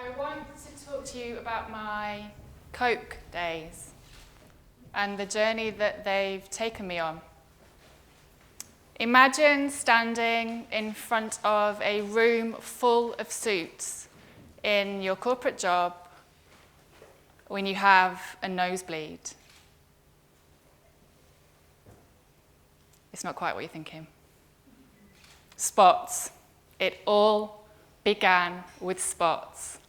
I want to talk to you about my Coke days and the journey that they've taken me on. Imagine standing in front of a room full of suits in your corporate job when you have a nosebleed. It's not quite what you're thinking. Spots. It all began with spots.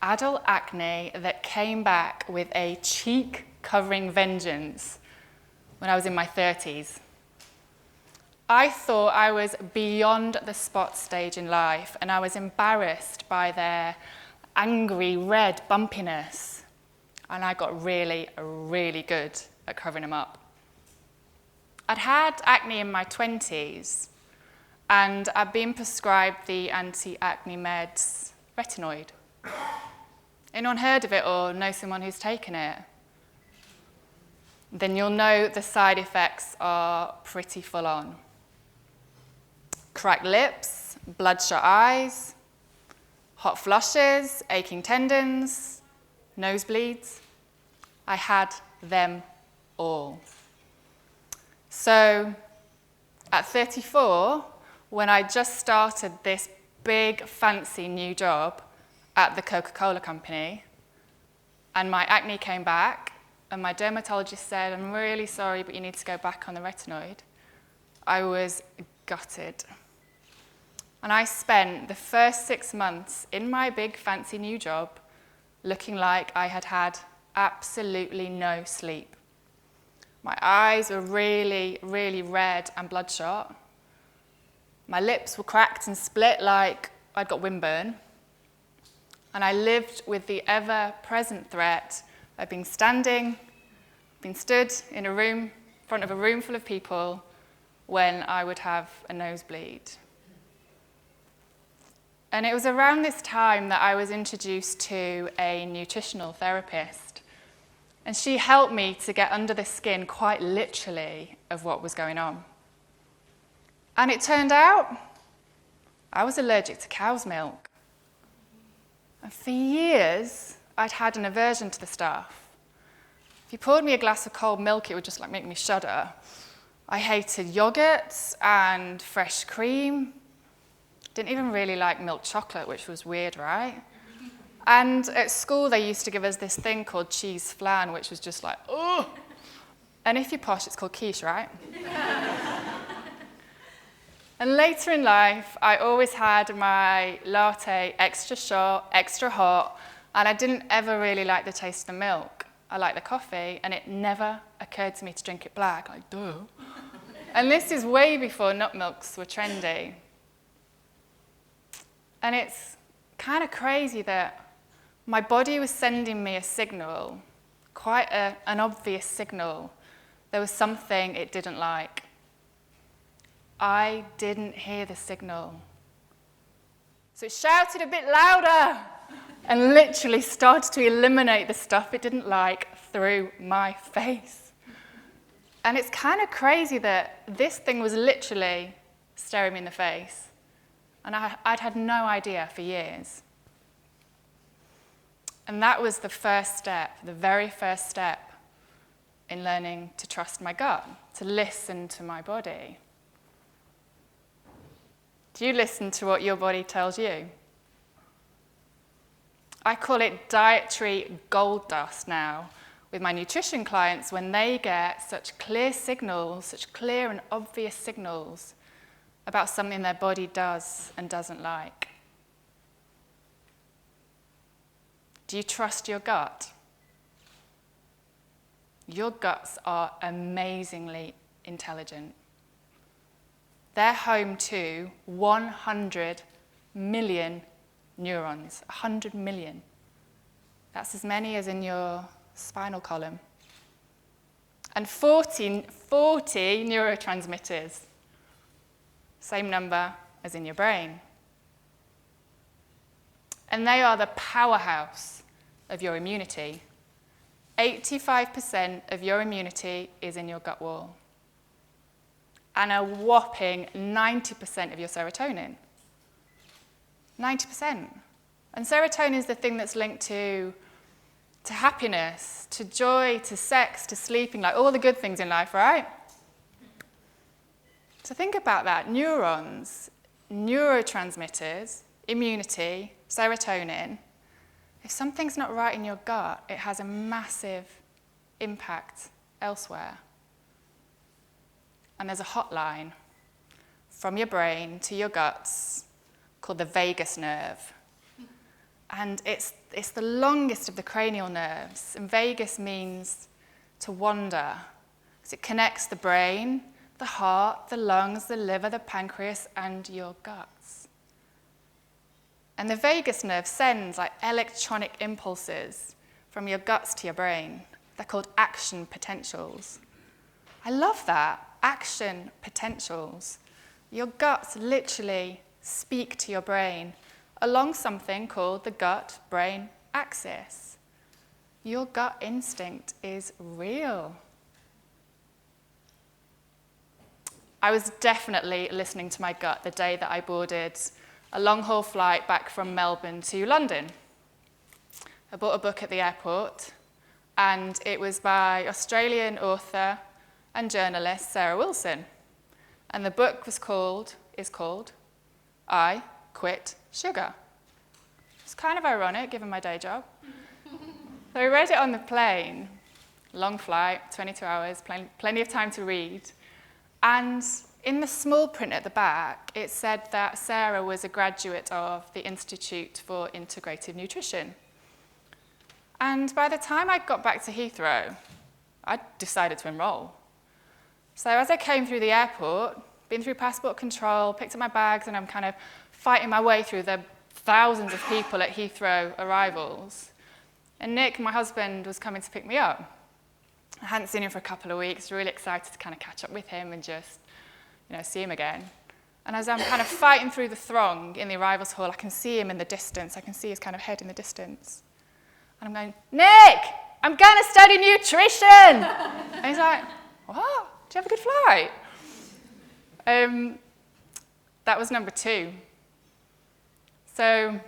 Adult acne that came back with a cheek-covering vengeance when I was in my 30s. I thought I was beyond the spot stage in life, and I was embarrassed by their angry red bumpiness. And I got really, really good at covering them up. I'd had acne in my 20s, and I'd been prescribed the anti-acne meds retinoid. Anyone heard of it or know someone who's taken it? Then you'll know the side effects are pretty full on. Cracked lips, bloodshot eyes, hot flushes, aching tendons, nosebleeds. I had them all. So at 34, when I just started this big, fancy new job at the Coca-Cola company, and my acne came back, and my dermatologist said, "I'm really sorry, but you need to go back on the retinoid," I was gutted. And I spent the first 6 months in my big, fancy new job looking like I had had absolutely no sleep. My eyes were really, really red and bloodshot. My lips were cracked and split like I'd got windburn. And I lived with the ever-present threat of being stood in a room, in front of a room full of people when I would have a nosebleed. And it was around this time that I was introduced to a nutritional therapist. And she helped me to get under the skin, quite literally, of what was going on. And it turned out I was allergic to cow's milk. And for years, I'd had an aversion to the stuff. If you poured me a glass of cold milk, it would just make me shudder. I hated yogurts and fresh cream. Didn't even really like milk chocolate, which was weird, right? And at school, they used to give us this thing called cheese flan, which was just like, oh. And if you're posh, it's called quiche, right? And later in life, I always had my latte extra short, extra hot, and I didn't ever really like the taste of the milk. I liked the coffee, and it never occurred to me to drink it black, like, duh. And this is way before nut milks were trendy. And it's kind of crazy that my body was sending me a signal, quite an obvious signal. There was something it didn't like. I didn't hear the signal. So it shouted a bit louder and literally started to eliminate the stuff it didn't like through my face. And it's kind of crazy that this thing was literally staring me in the face. And I'd had no idea for years. And that was the first step, the very first step in learning to trust my gut, to listen to my body. Do you listen to what your body tells you? I call it dietary gold dust now with my nutrition clients when they get such clear signals, such clear and obvious signals about something their body does and doesn't like. Do you trust your gut? Your guts are amazingly intelligent. They're home to 100 million neurons, 100 million. That's as many as in your spinal column. And 40 neurotransmitters, same number as in your brain. And they are the powerhouse of your immunity. 85% of your immunity is in your gut wall. And a whopping 90% of your serotonin. 90%. And serotonin is the thing that's linked to happiness, to joy, to sex, to sleeping, like all the good things in life, right? So think about that. Neurons, neurotransmitters, immunity, serotonin. If something's not right in your gut, it has a massive impact elsewhere. And there's a hotline from your brain to your guts called the vagus nerve. And it's the longest of the cranial nerves. And vagus means to wander, because it connects the brain, the heart, the lungs, the liver, the pancreas, and your guts. And the vagus nerve sends like electronic impulses from your guts to your brain. They're called action potentials. I love that, action potentials. Your guts literally speak to your brain along something called the gut-brain axis. Your gut instinct is real. I was definitely listening to my gut the day that I boarded a long-haul flight back from Melbourne to London. I bought a book at the airport, and it was by Australian author and journalist Sarah Wilson. And the book is called I Quit Sugar. It's kind of ironic, given my day job. So I read it on the plane, long flight, 22 hours, plenty of time to read. And in the small print at the back, it said that Sarah was a graduate of the Institute for Integrative Nutrition. And by the time I got back to Heathrow, I decided to enroll. So as I came through the airport, been through passport control, picked up my bags, and I'm kind of fighting my way through the thousands of people at Heathrow arrivals. And Nick, my husband, was coming to pick me up. I hadn't seen him for a couple of weeks, really excited to kind of catch up with him and just, see him again. And as I'm kind of fighting through the throng in the arrivals hall, I can see him in the distance. I can see his kind of head in the distance. And I'm going, Nick, I'm going to study nutrition. And he's like, what? Did you have a good flight? That was number 2. So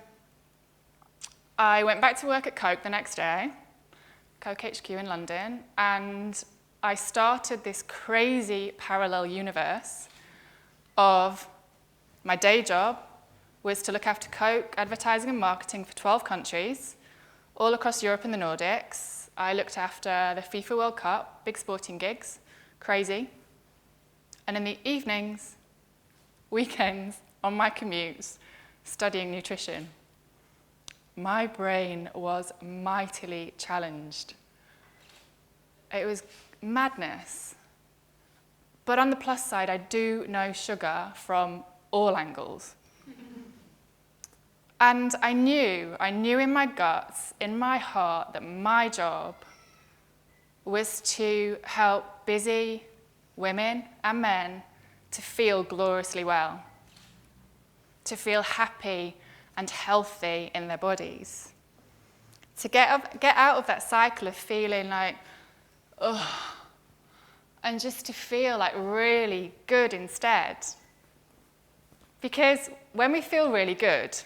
I went back to work at Coke the next day, Coke HQ in London, and I started this crazy parallel universe of my day job was to look after Coke advertising and marketing for 12 countries, all across Europe and the Nordics. I looked after the FIFA World Cup, big sporting gigs, crazy. And in the evenings, weekends, on my commutes, studying nutrition. My brain was mightily challenged. It was madness. But on the plus side, I do know sugar from all angles. And I knew in my guts, in my heart, that my job was to help busy women and men to feel gloriously well, to feel happy and healthy in their bodies, to get out of that cycle of feeling like, ugh, and just to feel like really good instead. Because when we feel really good,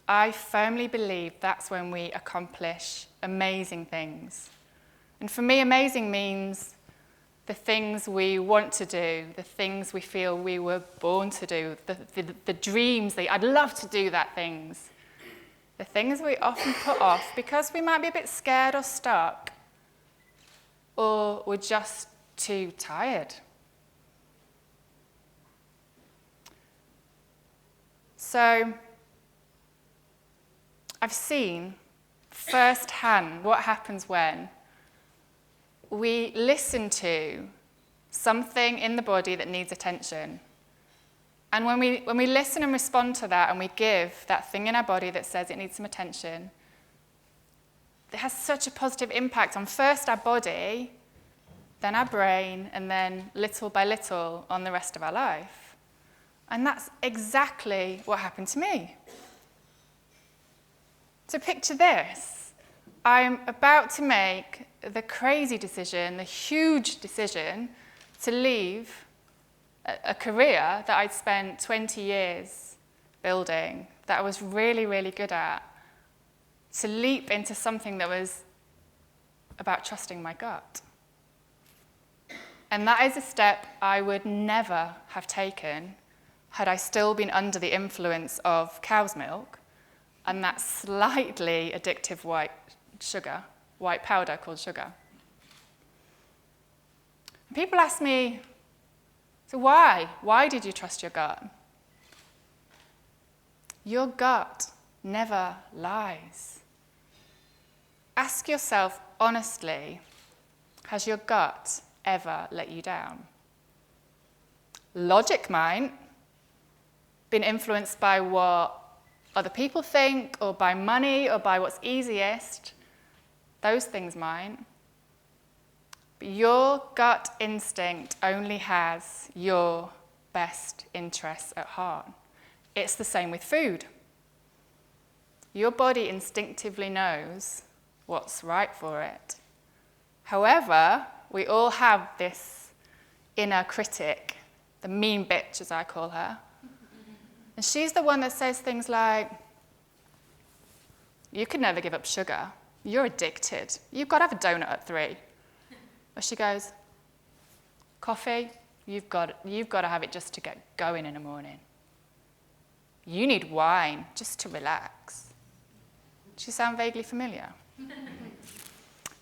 I firmly believe that's when we accomplish amazing things. And for me, amazing means the things we want to do, the things we feel we were born to do, the dreams that I'd love to do that things, the things we often put off because we might be a bit scared or stuck, or we're just too tired. So I've seen firsthand what happens when we listen to something in the body that needs attention. And when we listen and respond to that and we give that thing in our body that says it needs some attention, it has such a positive impact on first our body, then our brain, and then little by little on the rest of our life. And that's exactly what happened to me. So picture this. I'm about to make the crazy decision, the huge decision, to leave a career that I'd spent 20 years building, that I was really, really good at, to leap into something that was about trusting my gut. And that is a step I would never have taken had I still been under the influence of cow's milk and that slightly addictive white powder called sugar. And people ask me, so why? Why did you trust your gut? Your gut never lies. Ask yourself honestly, has your gut ever let you down? Logic might, been influenced by what other people think, or by money, or by what's easiest. Those things might. But your gut instinct only has your best interests at heart. It's the same with food. Your body instinctively knows what's right for it. However, we all have this inner critic, the mean bitch, as I call her. And she's the one that says things like, you could never give up sugar. You're addicted. You've got to have a donut at 3. Or she goes, coffee, you've got to have it just to get going in the morning. You need wine just to relax. Does she sound vaguely familiar?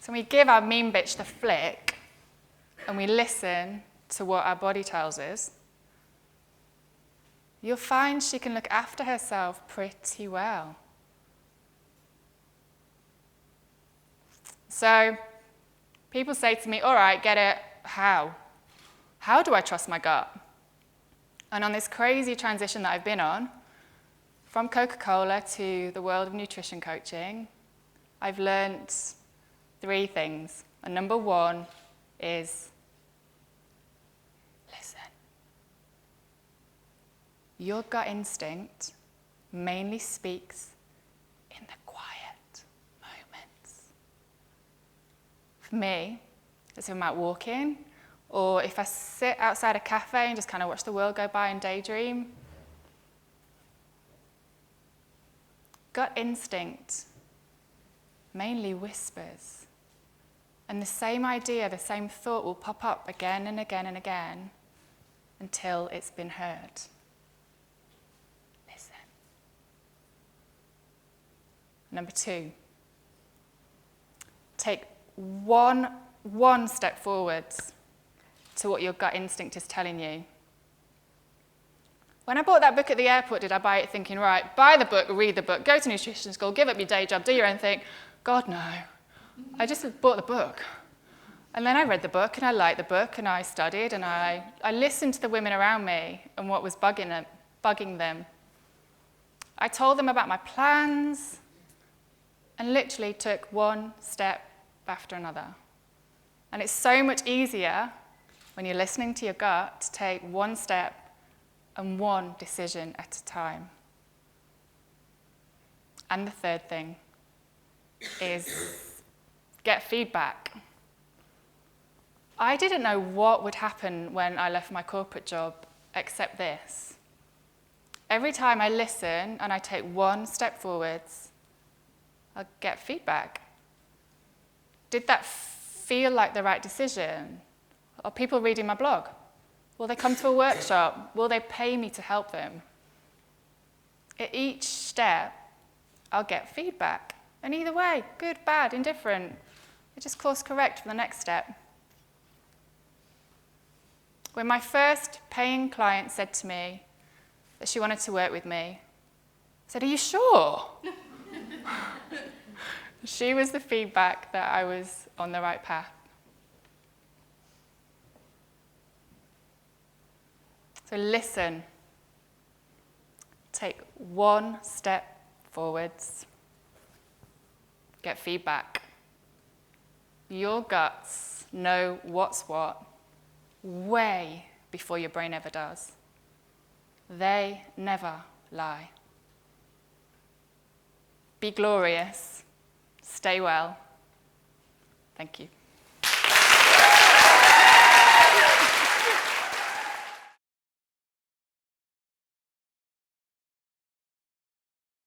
So we give our mean bitch the flick and we listen to what our body tells us, you'll find she can look after herself pretty well. So people say to me, all right, get it, how? How do I trust my gut? And on this crazy transition that I've been on, from Coca-Cola to the world of nutrition coaching, I've learned 3 things. And number 1 is listen. Your gut instinct mainly speaks in the quiet moments. For me, it's when I'm out walking, or if I sit outside a cafe and just kind of watch the world go by and daydream. Gut instinct mainly whispers. And the same idea, the same thought will pop up again and again and again until it's been heard. Listen. Number 2, take one step forwards to what your gut instinct is telling you. When I bought that book at the airport, did I buy it thinking, right, buy the book, read the book, go to nutrition school, give up your day job, do your own thing? God, no. I just bought the book. And then I read the book, and I liked the book, and I studied, and I listened to the women around me and what was bugging them. I told them about my plans and literally took one step after another. And it's so much easier when you're listening to your gut to take one step and one decision at a time. And the 3rd thing is get feedback. I didn't know what would happen when I left my corporate job except this. Every time I listen and I take one step forwards, I'll get feedback. Did that feel like the right decision? Are people reading my blog? Will they come to a workshop? Will they pay me to help them? At each step, I'll get feedback. And either way, good, bad, indifferent, I just course correct for the next step. When my first paying client said to me that she wanted to work with me, I said, are you sure? She was the feedback that I was on the right path. So listen, take one step forwards, get feedback. Your guts know what's what way before your brain ever does. They never lie. Be glorious. Stay well. Thank you.